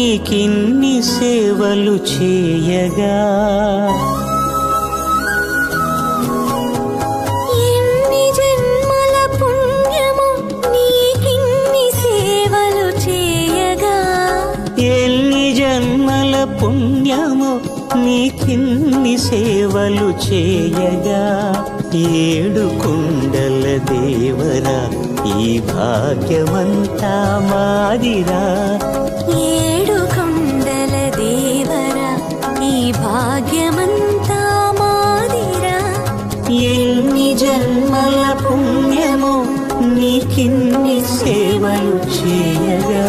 నీకిన్ని సేవలు చేయగా ఎన్ని జన్మల పుణ్యము నీకిన్ని సేవలు చేయగా ఎన్ని జన్మల పుణ్యము నీకిన్ని సేవలు చేయగా ఏడు కుండల దేవరా ఈ భాగ్యమంతా మాదిరా ఏడు కొండల దేవరా ఈ భాగ్యమంతా మాదిరా ఎన్ని జన్మల పుణ్యము నీకిన్ని సేవలు చేయగా